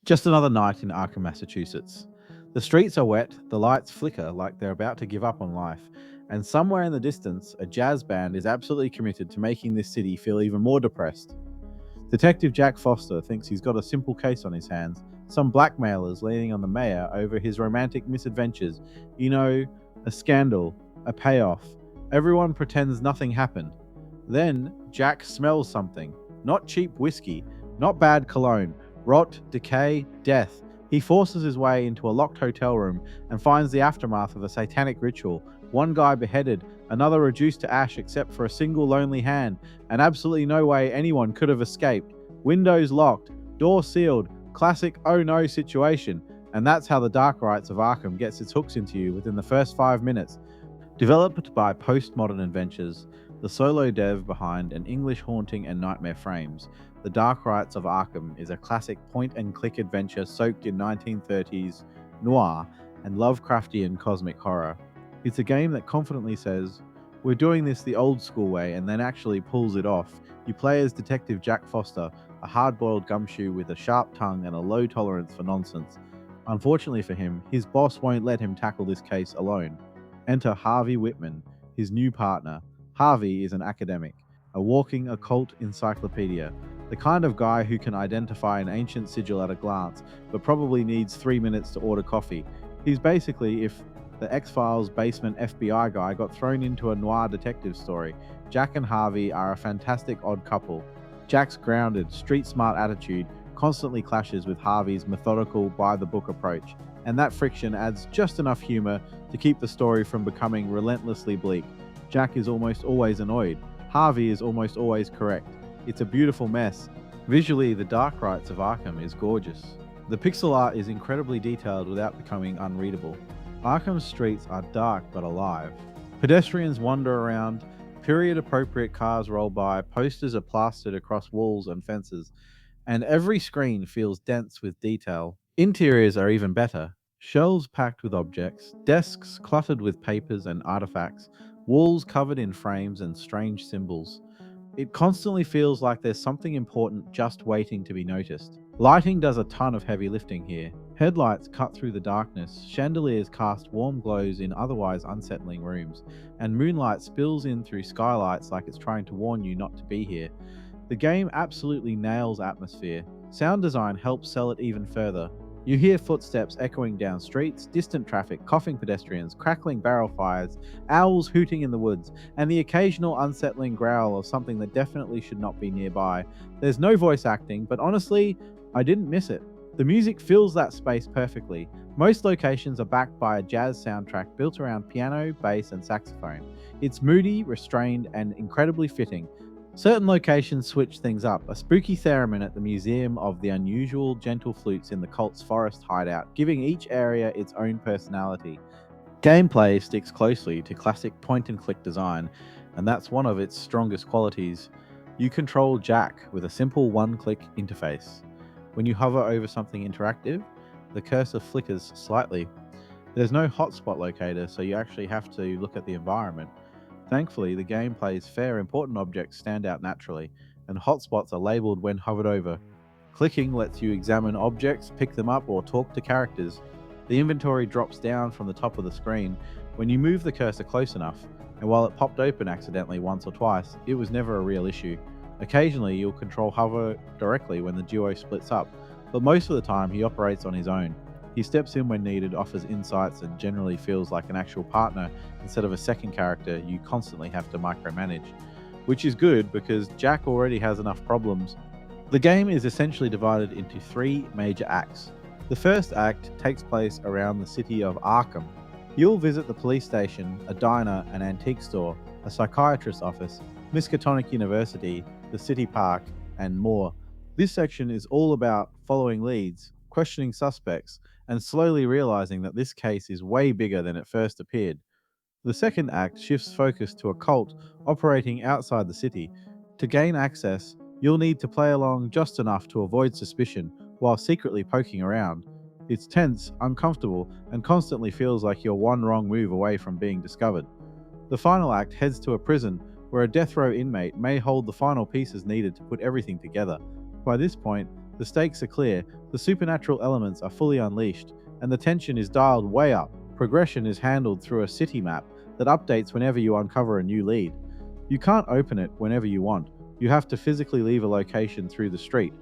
Just another night in Arkham, Massachusetts. The streets are wet, the lights flicker like they're about to give up on life, and somewhere in the distance, a jazz band is absolutely committed to making this city feel even more depressed. Detective Jack Foster thinks he's got a simple case on his hands. Some blackmailers leaning on the mayor over his romantic misadventures. You know, a scandal, a payoff. Everyone pretends nothing happened. Then Jack smells something. Not cheap whiskey, not bad cologne. Rot, decay, death. He forces his way into a locked hotel room and finds the aftermath of a satanic ritual. One guy beheaded, another reduced to ash except for a single lonely hand, and absolutely no way anyone could have escaped. Windows locked, door sealed, classic oh no situation. And that's how the Dark Rites of Arkham gets its hooks into you within the first 5 minutes. Developed by Postmodern Adventures, the solo dev behind An English Haunting and Nightmare Frames, The Dark Rites of Arkham is a classic point-and-click adventure soaked in 1930s noir and Lovecraftian cosmic horror. It's a game that confidently says, "We're doing this the old school way," and then actually pulls it off. You play as Detective Jack Foster, a hard-boiled gumshoe with a sharp tongue and a low tolerance for nonsense. Unfortunately for him, his boss won't let him tackle this case alone. Enter Harvey Whitman, his new partner. Harvey is an academic, a walking occult encyclopedia, the kind of guy who can identify an ancient sigil at a glance, but probably needs 3 minutes to order coffee. He's basically if the X-Files basement FBI guy got thrown into a noir detective story. Jack and Harvey are a fantastic odd couple. Jack's grounded, street-smart attitude constantly clashes with Harvey's methodical, by-the-book approach, and that friction adds just enough humor to keep the story from becoming relentlessly bleak. Jack is almost always annoyed. Harvey is almost always correct. It's a beautiful mess. Visually, The Dark Rites of Arkham is gorgeous. The pixel art is incredibly detailed without becoming unreadable. Arkham's streets are dark but alive. Pedestrians wander around, period-appropriate cars roll by, posters are plastered across walls and fences, and every screen feels dense with detail. Interiors are even better. Shelves packed with objects, desks cluttered with papers and artifacts, walls covered in frames and strange symbols. It constantly feels like there's something important just waiting to be noticed. Lighting does a ton of heavy lifting here. Headlights cut through the darkness, chandeliers cast warm glows in otherwise unsettling rooms, and moonlight spills in through skylights like it's trying to warn you not to be here. The game absolutely nails atmosphere. Sound design helps sell it even further. You hear footsteps echoing down streets, distant traffic, coughing pedestrians, crackling barrel fires, owls hooting in the woods, and the occasional unsettling growl of something that definitely should not be nearby. There's no voice acting, but honestly, I didn't miss it. The music fills that space perfectly. Most locations are backed by a jazz soundtrack built around piano, bass, and saxophone. It's moody, restrained, and incredibly fitting. Certain locations switch things up. A spooky theremin at the Museum of the Unusual Gentle Flutes in the cult's forest hideout, giving each area its own personality. Gameplay sticks closely to classic point-and-click design, and that's one of its strongest qualities. You control Jack with a simple one-click interface. When you hover over something interactive, the cursor flickers slightly. There's no hotspot locator, so you actually have to look at the environment. Thankfully, the gameplay's fair important objects stand out naturally, and hotspots are labelled when hovered over. Clicking lets you examine objects, pick them up, or talk to characters. The inventory drops down from the top of the screen when you move the cursor close enough, and while it popped open accidentally once or twice, it was never a real issue. Occasionally, you'll control hover directly when the duo splits up, but most of the time he operates on his own. He steps in when needed, offers insights, and generally feels like an actual partner instead of a second character you constantly have to micromanage. Which is good because Jack already has enough problems. The game is essentially divided into 3 major acts. The first act takes place around the city of Arkham. You'll visit the police station, a diner, an antique store, a psychiatrist's office, Miskatonic University, the city park, and more. This section is all about following leads, questioning suspects, and slowly realizing that this case is way bigger than it first appeared. The second act shifts focus to a cult operating outside the city. To gain access, you'll need to play along just enough to avoid suspicion while secretly poking around. It's tense, uncomfortable, and constantly feels like you're one wrong move away from being discovered. The final act heads to a prison where a death row inmate may hold the final pieces needed to put everything together. By this point, The stakes are clear, the supernatural elements are fully unleashed, and the tension is dialed way up. Progression is handled through a city map that updates whenever you uncover a new lead. You can't open it whenever you want, you have to physically leave a location through the street.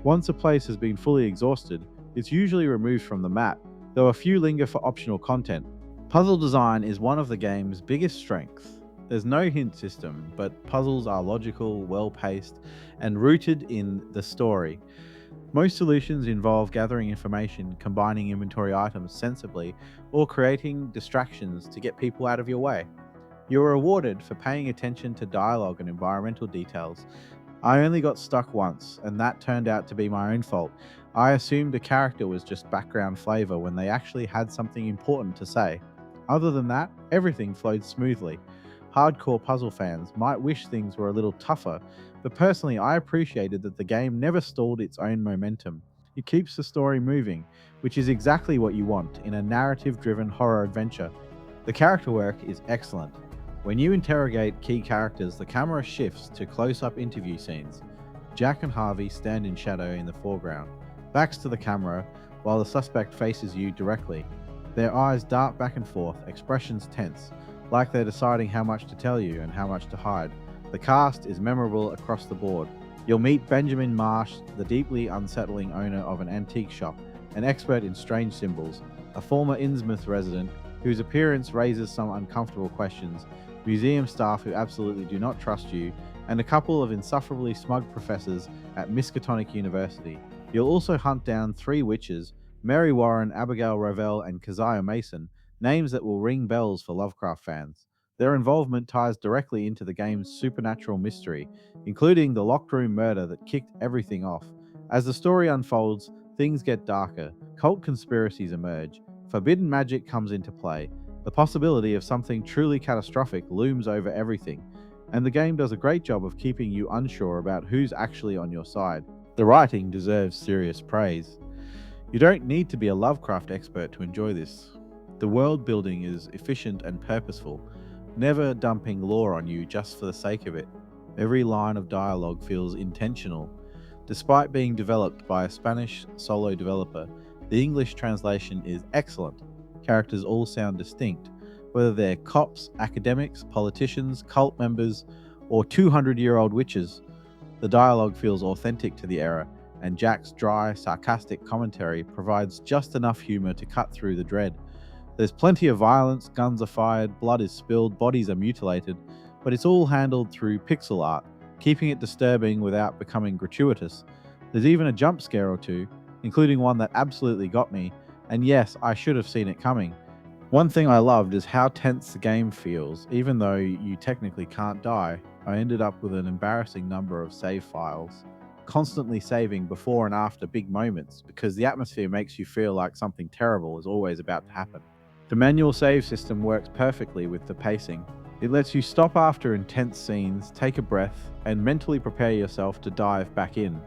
Once a place has been fully exhausted, it's usually removed from the map, though a few linger for optional content. Puzzle design is one of the game's biggest strengths. There's no hint system, but puzzles are logical, well paced, and rooted in the story. Most solutions involve gathering information, combining inventory items sensibly, or creating distractions to get people out of your way. You're rewarded for paying attention to dialogue and environmental details. I only got stuck once, and that turned out to be my own fault. I assumed a character was just background flavor when they actually had something important to say. Other than that, everything flowed smoothly. Hardcore puzzle fans might wish things were a little tougher, but personally, I appreciated that the game never stalled its own momentum. It keeps the story moving, which is exactly what you want in a narrative driven horror adventure. The character work is excellent. When you interrogate key characters, the camera shifts to close up interview scenes. Jack and Harvey stand in shadow in the foreground, backs to the camera, while the suspect faces you directly. Their eyes dart back and forth, expressions tense, like they're deciding how much to tell you and how much to hide. The cast is memorable across the board. You'll meet Benjamin Marsh, the deeply unsettling owner of an antique shop, an expert in strange symbols, a former Innsmouth resident whose appearance raises some uncomfortable questions, museum staff who absolutely do not trust you, and a couple of insufferably smug professors at Miskatonic University. You'll also hunt down three witches, Mary Warren, Abigail Revell, and Keziah Mason, names that will ring bells for Lovecraft fans. Their involvement ties directly into the game's supernatural mystery, including the locked room murder that kicked everything off. As the story unfolds, things get darker, cult conspiracies emerge, forbidden magic comes into play, the possibility of something truly catastrophic looms over everything, and the game does a great job of keeping you unsure about who's actually on your side. The writing deserves serious praise. You don't need to be a Lovecraft expert to enjoy this. The world building is efficient and purposeful, never dumping lore on you just for the sake of it. Every line of dialogue feels intentional. Despite being developed by a Spanish solo developer, the English translation is excellent. Characters all sound distinct, whether they're cops, academics, politicians, cult members, or 200-year-old witches. The dialogue feels authentic to the era, and Jack's dry, sarcastic commentary provides just enough humor to cut through the dread. There's plenty of violence, guns are fired, blood is spilled, bodies are mutilated, but it's all handled through pixel art, keeping it disturbing without becoming gratuitous. There's even a jump scare or two, including one that absolutely got me, and yes, I should have seen it coming. One thing I loved is how tense the game feels, even though you technically can't die. I ended up with an embarrassing number of save files, constantly saving before and after big moments because the atmosphere makes you feel like something terrible is always about to happen. The manual save system works perfectly with the pacing. It lets you stop after intense scenes, take a breath, and mentally prepare yourself to dive back in.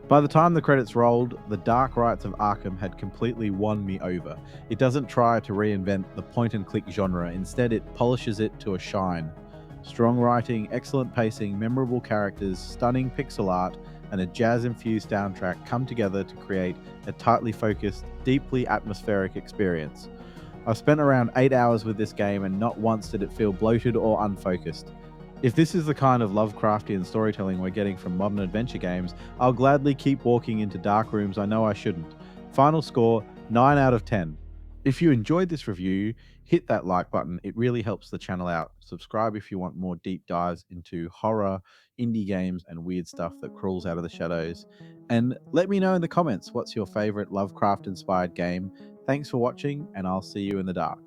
By the time the credits rolled, the Dark Rites of Arkham had completely won me over. It doesn't try to reinvent the point-and-click genre, instead it polishes it to a shine. Strong writing, excellent pacing, memorable characters, stunning pixel art, and a jazz-infused soundtrack come together to create a tightly focused, deeply atmospheric experience. I've spent around 8 hours with this game and not once did it feel bloated or unfocused. If this is the kind of Lovecraftian storytelling we're getting from modern adventure games, I'll gladly keep walking into dark rooms I know I shouldn't. Final score, 9 out of 10. If you enjoyed this review, hit that like button. It really helps the channel out. Subscribe if you want more deep dives into horror, indie games, and weird stuff that crawls out of the shadows. And let me know in the comments what's your favorite Lovecraft-inspired game. Thanks for watching, and I'll see you in the dark.